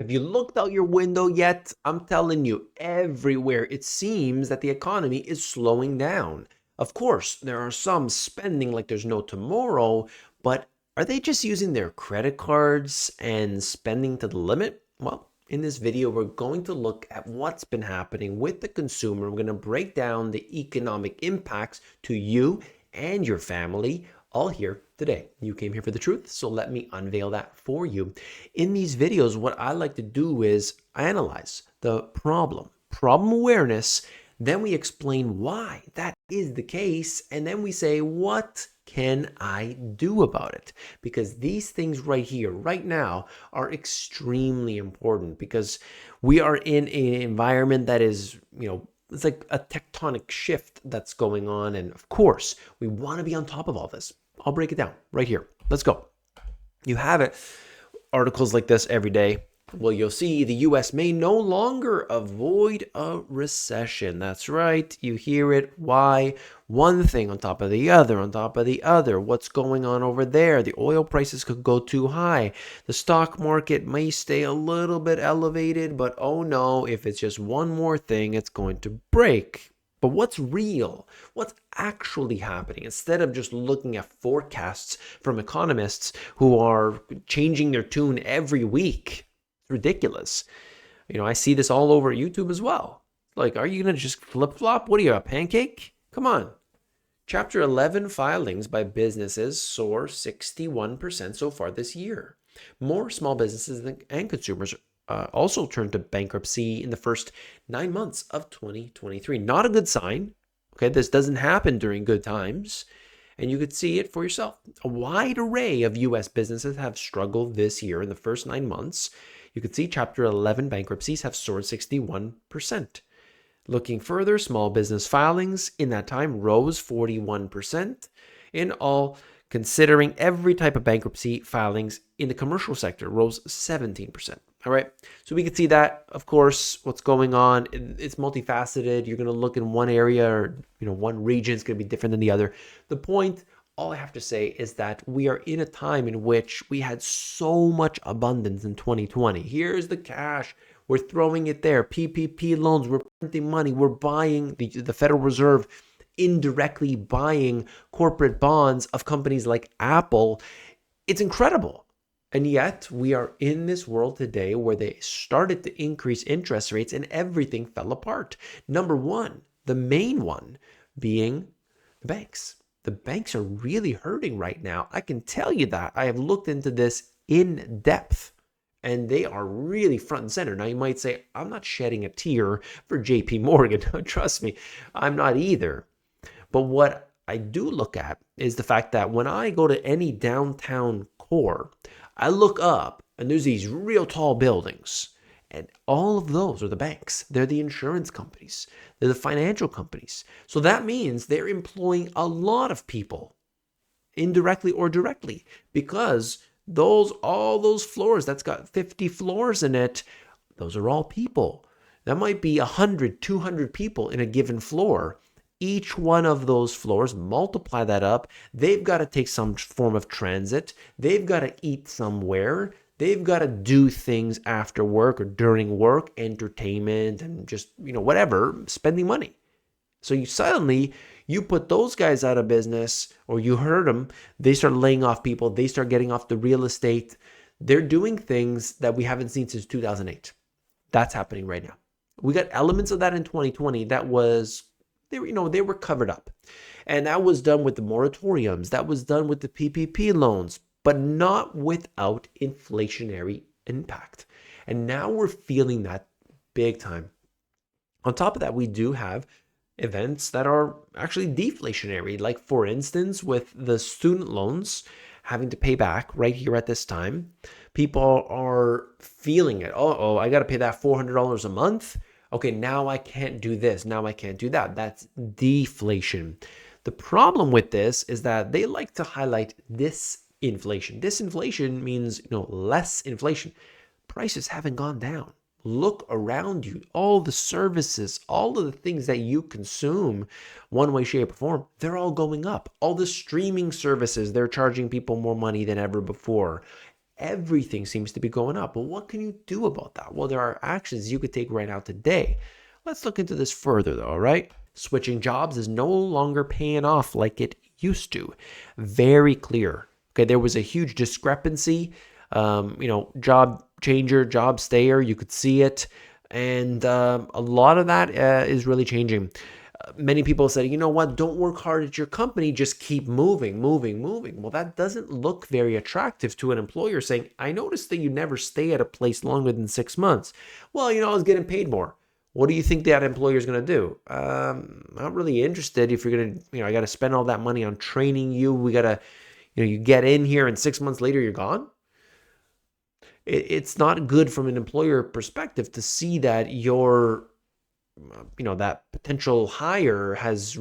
Have you looked out your window yet? I'm telling you, everywhere it seems that the economy is slowing down. Of course, there are some spending like there's no tomorrow, but are they just using their credit cards and spending to the limit? Well, in this video, we're going to look at what's been happening with the consumer. We're going to break down the economic impacts to you and your family all here today. You came here for the truth, so let me unveil that for you. In these videos, what I like to do is analyze the problem awareness, then we explain why that is the case, and then we say, what can I do about it? Because these things right here, right now, are extremely important because we are in an environment that is, it's like a tectonic shift that's going on. And of course, we want to be on top of all this. I'll break it down right here. Let's go. You have it. Articles like this every day. Well, you'll see the US may no longer avoid a recession. That's right. You hear it. Why? One thing on top of the other, on top of the other. What's going on over there? The oil prices could go too high. The stock market may stay a little bit elevated, but oh no, if it's just one more thing, it's going to break. But what's real? What's actually happening? Instead of just looking at forecasts from economists who are changing their tune every week, it's ridiculous. I see this all over YouTube as well. Like, are you going to just flip-flop? What are you, a pancake? Come on. Chapter 11 filings by businesses soar 61% so far this year. More small businesses and consumers also turned to bankruptcy in the first 9 months of 2023. Not a good sign. Okay, this doesn't happen during good times. And you could see it for yourself. A wide array of U.S. businesses have struggled this year in the first 9 months. You could see Chapter 11 bankruptcies have soared 61%. Looking further, small business filings in that time rose 41%. In all, considering every type of bankruptcy, filings in the commercial sector rose 17%. All right, so we can see that, of course, what's going on. It's multifaceted. You're going to look in one area or, one region is going to be different than the other. The point, all I have to say is that we are in a time in which we had so much abundance in 2020. Here's the cash. We're throwing it there. PPP loans, we're printing money. We're buying the Federal Reserve indirectly buying corporate bonds of companies like Apple. It's incredible. And yet we are in this world today where they started to increase interest rates and everything fell apart. Number one, the main one being the banks. The banks are really hurting right now. I can tell you that. I have looked into this in depth and they are really front and center. Now you might say, I'm not shedding a tear for JP Morgan. Trust me, I'm not either. But what I do look at is the fact that when I go to any downtown core, I look up and there's these real tall buildings. And all of those are the banks. They're the insurance companies. They're the financial companies. So that means they're employing a lot of people, indirectly or directly, because all those floors, that's got 50 floors in it, those are all people. That might be 100, 200 people in a given floor. Each one of those floors, multiply that up, they've got to take some form of transit. They've got to eat somewhere. They've got to do things after work or during work, entertainment and just, whatever, spending money. So you put those guys out of business, or you hurt them, they start laying off people, they start getting off the real estate. They're doing things that we haven't seen since 2008. That's happening right now. We got elements of that in 2020 that was they were covered up. And that was done with the moratoriums. That was done with the PPP loans, but not without inflationary impact. And now we're feeling that big time. On top of that, we do have events that are actually deflationary. Like, for instance, with the student loans having to pay back right here at this time, people are feeling it. Oh, I got to pay that $400 a month. Okay, now I can't do this. Now I can't do that. That's deflation. The problem with this is that they like to highlight disinflation. Disinflation means, less inflation. Prices haven't gone down. Look around you. All the services, all of the things that you consume, one way, shape, or form, they're all going up. All the streaming services, they're charging people more money than ever before. Everything seems to be going up. But what can you do about that? Well, there are actions you could take right now today. Let's look into this further, though, all right? Switching jobs is no longer paying off like it used to. Very clear. Okay, there was a huge discrepancy. Job changer, job stayer, you could see it. And a lot of that is really changing. Many people say, you know what, don't work hard at your company, just keep moving, moving, moving. Well, that doesn't look very attractive to an employer saying, I noticed that you never stay at a place longer than 6 months. Well, I was getting paid more. What do you think that employer is going to do? Not really interested. If you're going to, I got to spend all that money on training you. We got to, you get in here and 6 months later you're gone. It's not good from an employer perspective to see that that potential hire has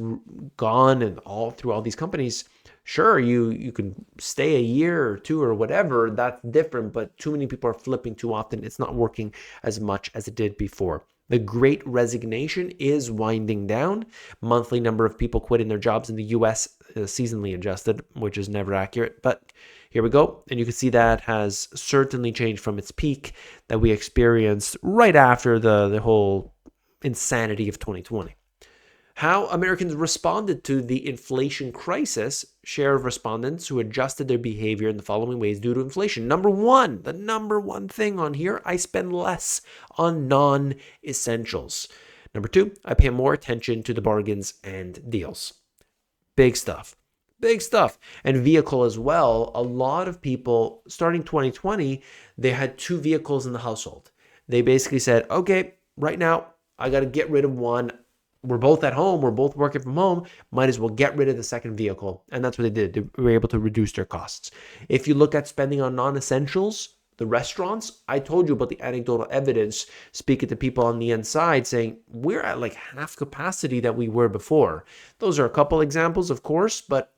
gone and all through all these companies. Sure, you can stay a year or two or whatever, that's different, but too many people are flipping too often. It's not working as much as it did before. The Great Resignation is winding down. Monthly number of people quitting their jobs in the US is seasonally adjusted, which is never accurate, but here we go. And you can see that has certainly changed from its peak that we experienced right after the whole insanity of 2020. How Americans responded to the inflation crisis. Share of respondents who adjusted their behavior in the following ways due to inflation. Number one, the number one thing on here, I spend less on non-essentials. Number two, I pay more attention to the bargains and deals. Big stuff. Big stuff. And vehicle as well. A lot of people, starting 2020, they had two vehicles in the household. They basically said, okay, right now, I got to get rid of one. We're both at home. We're both working from home. Might as well get rid of the second vehicle. And that's what they did. They were able to reduce their costs. If you look at spending on non-essentials, the restaurants, I told you about the anecdotal evidence speaking to people on the inside saying we're at like half capacity that we were before. Those are a couple examples, of course, but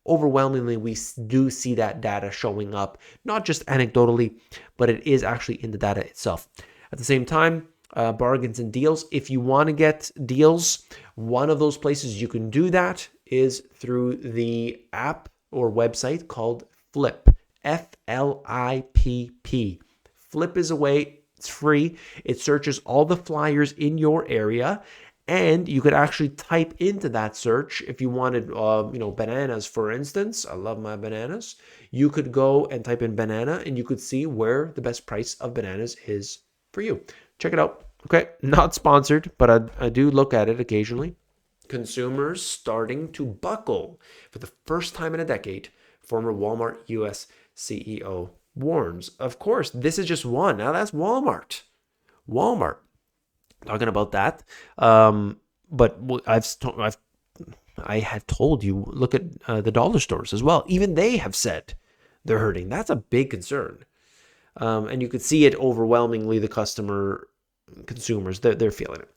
overwhelmingly, we do see that data showing up, not just anecdotally, but it is actually in the data itself. At the same time, bargains and deals. If you want to get deals, one of those places you can do that is through the app or website called Flip. F-L-I-P-P. Flip is a way, it's free. It searches all the flyers in your area, and you could actually type into that search if you wanted, bananas, for instance. I love my bananas. You could go and type in banana, and you could see where the best price of bananas is for you. Check it out. Okay, not sponsored, but I do look at it occasionally. Consumers starting to buckle for the first time in a decade. Former Walmart US CEO warns. Of course, this is just one. Now that's Walmart. Talking about that. But I had told you, look at the dollar stores as well. Even they have said they're hurting. That's a big concern. And you could see it overwhelmingly, the consumers, they're feeling it.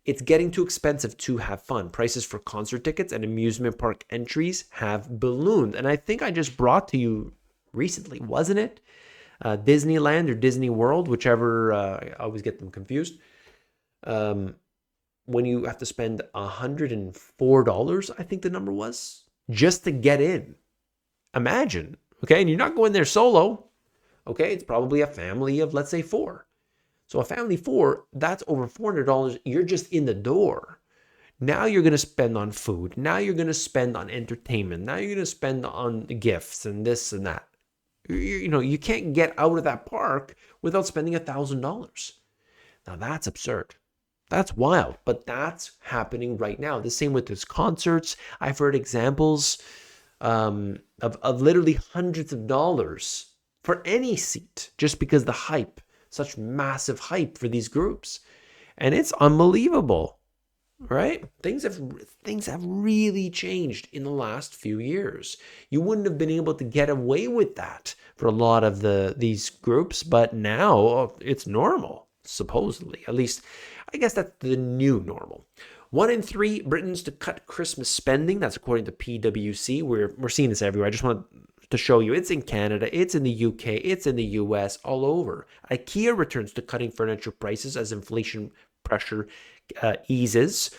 It's getting too expensive to have fun. Prices for concert tickets and amusement park entries have ballooned. And I think I just brought to you recently, wasn't it? Disneyland or Disney World, whichever, I always get them confused. When you have to spend $104, I think the number was, just to get in. Imagine, okay? And you're not going there solo. Okay, it's probably a family of, let's say, 4. So a family 4, that's over $400. You're just in the door. Now you're going to spend on food. Now you're going to spend on entertainment. Now you're going to spend on gifts and this and that. You can't get out of that park without spending $1,000. Now that's absurd. That's wild, but that's happening right now. The same with these concerts. I've heard examples of literally hundreds of dollars for any seat, just because the hype, such massive hype for these groups. And it's unbelievable, right? Things have really changed in the last few years. You wouldn't have been able to get away with that for a lot of these groups, but now it's normal, supposedly. At least, I guess that's the new normal. 1 in 3 Britons to cut Christmas spending. That's according to PwC. We're seeing this everywhere. I just want to show you. It's in Canada, it's in the UK, it's in the US, all over. IKEA returns to cutting furniture prices as inflation pressure eases.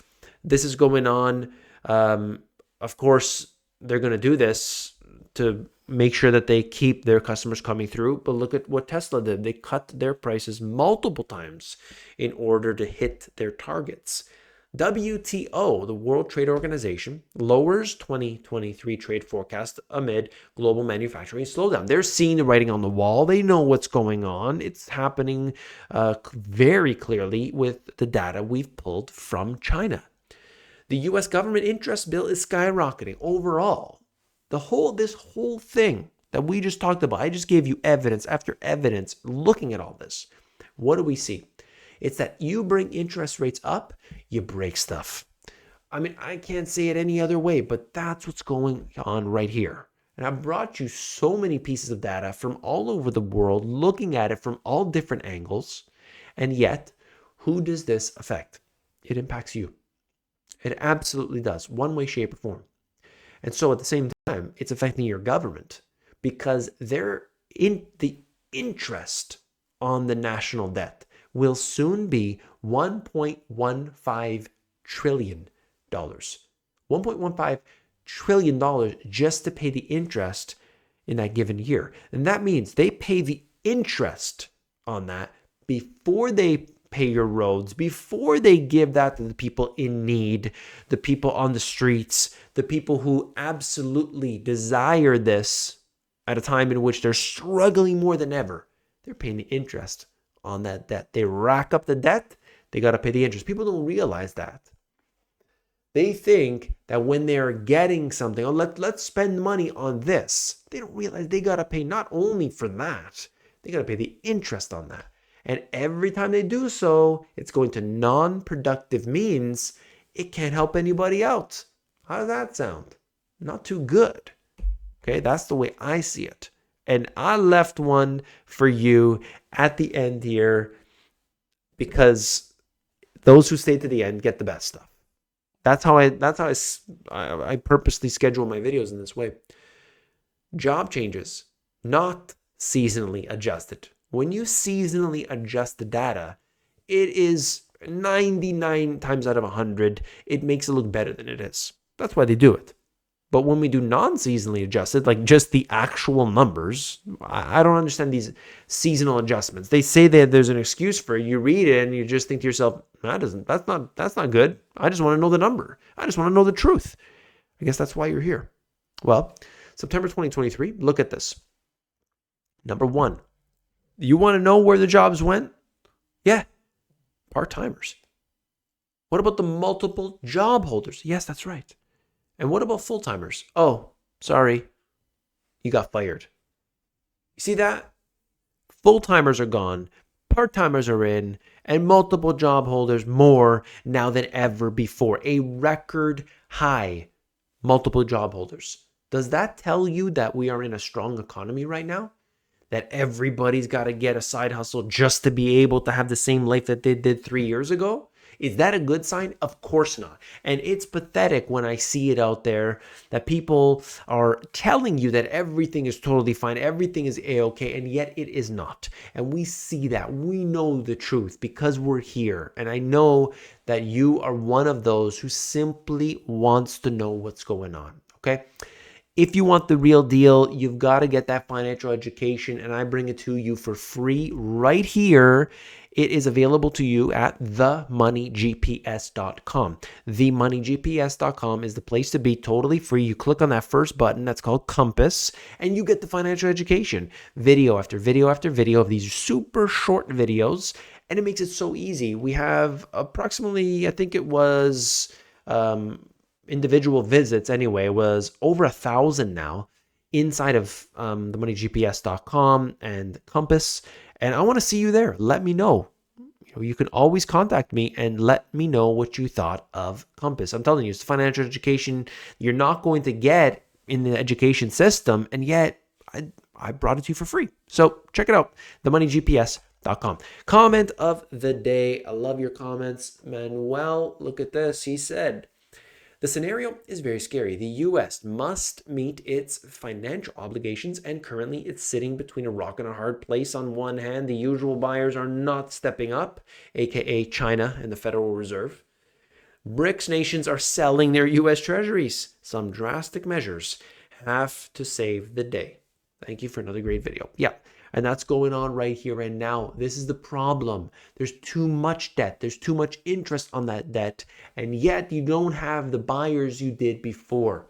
This is going on. Of course, they're going to do this to make sure that they keep their customers coming through. But look at what Tesla did. They cut their prices multiple times in order to hit their targets. WTO, the World Trade Organization, lowers 2023 trade forecast amid global manufacturing slowdown. They're seeing the writing on the wall. They know what's going on. It's happening very clearly with the data we've pulled from China. The U.S. government interest bill is skyrocketing overall. This whole thing that we just talked about, I just gave you evidence after evidence looking at all this. What do we see? It's that you bring interest rates up, you break stuff. I mean, I can't say it any other way, but that's what's going on right here. And I brought you so many pieces of data from all over the world, looking at it from all different angles. And yet, who does this affect? It impacts you. It absolutely does, one way, shape, or form. And so at the same time, it's affecting your government because they're in the interest on the national debt will soon be $1.15 trillion. $1.15 trillion just to pay the interest in that given year. And that means they pay the interest on that before they pay your roads, before they give that to the people in need, the people on the streets, the people who absolutely desire this at a time in which they're struggling more than ever. They're paying the interest on that debt. They rack up the debt, they got to pay the interest. People don't realize that. They think that when they're getting something, oh, let's spend money on this. They don't realize they got to pay not only for that, they got to pay the interest on that. And every time they do so, it's going to non-productive means it can't help anybody out. How does that sound? Not too good. Okay, that's the way I see it. And I left one for you at the end here because those who stay to the end get the best stuff. That's how I purposely schedule my videos in this way. Job changes, not seasonally adjusted. When you seasonally adjust the data, it is 99 times out of 100, it makes it look better than it is. That's why they do it. But when we do non-seasonally adjusted, like just the actual numbers, I don't understand these seasonal adjustments. They say that there's an excuse for it. You read it and you just think to yourself, that's not good. I just want to know the number. I just want to know the truth. I guess that's why you're here. Well, September 2023, look at this. Number one, you want to know where the jobs went? Yeah, part-timers. What about the multiple job holders? Yes, that's right. And what about full-timers? Oh, sorry, you got fired. You see that? Full-timers are gone, part-timers are in, and multiple job holders more now than ever before. A record high multiple job holders. Does that tell you that we are in a strong economy right now? That everybody's got to get a side hustle just to be able to have the same life that they did 3 years ago? Is that a good sign? Of course not. And it's pathetic when I see it out there that people are telling you that everything is totally fine, everything is A-okay, and yet it is not. And we see that. We know the truth because we're here. And I know that you are one of those who simply wants to know what's going on, okay? If you want the real deal, you've got to get that financial education, and I bring it to you for free right here. It is available to you at themoneygps.com. Themoneygps.com is the place to be, totally free. You click on that first button that's called Compass, and you get the financial education. Video after video after video of these super short videos, and it makes it so easy. We have approximately, I think it was... individual visits anyway, was over 1,000 now inside of themoneygps.com and Compass. And I want to see you there. Let me know. You can always contact me and let me know what you thought of Compass. I'm telling you, it's financial education you're not going to get in the education system, and yet I brought it to you for free. So check it out, themoneygps.com. Comment of the day. I love your comments. Manuel, look at this. He said, the scenario is very scary. The U.S. must meet its financial obligations, and currently it's sitting between a rock and a hard place. On one hand, the usual buyers are not stepping up, aka China and the Federal Reserve. BRICS nations are selling their U.S. treasuries. Some drastic measures have to save the day. Thank you for another great video. Yeah. And that's going on right here and now. This is the problem. There's too much debt. There's too much interest on that debt. And yet you don't have the buyers you did before.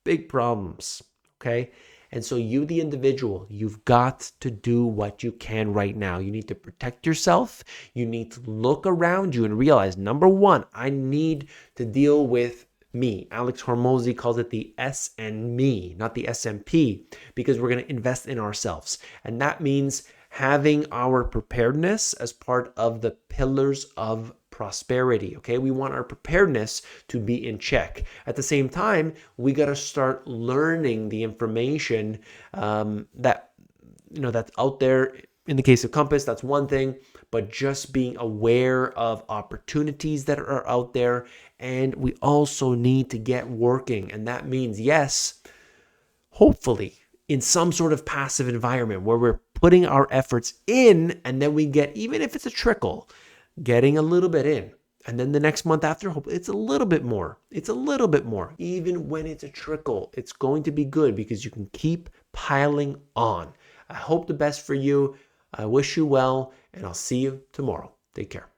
Big problems. Okay. And so you, the individual, you've got to do what you can right now. You need to protect yourself. You need to look around you and realize, number one, I need to deal with me. Alex Hormozy calls it the S and me, not the SMP, because we're going to invest in ourselves. And that means having our preparedness as part of the pillars of prosperity. Okay, we want our preparedness to be in check. At the same time, we got to start learning the information that's out there. In the case of Compass, that's one thing, but just being aware of opportunities that are out there. And we also need to get working. And that means, yes, hopefully in some sort of passive environment where we're putting our efforts in, and then we get, even if it's a trickle, getting a little bit in. And then the next month after, it's a little bit more. It's a little bit more. Even when it's a trickle, it's going to be good because you can keep piling on. I hope the best for you. I wish you well, and I'll see you tomorrow. Take care.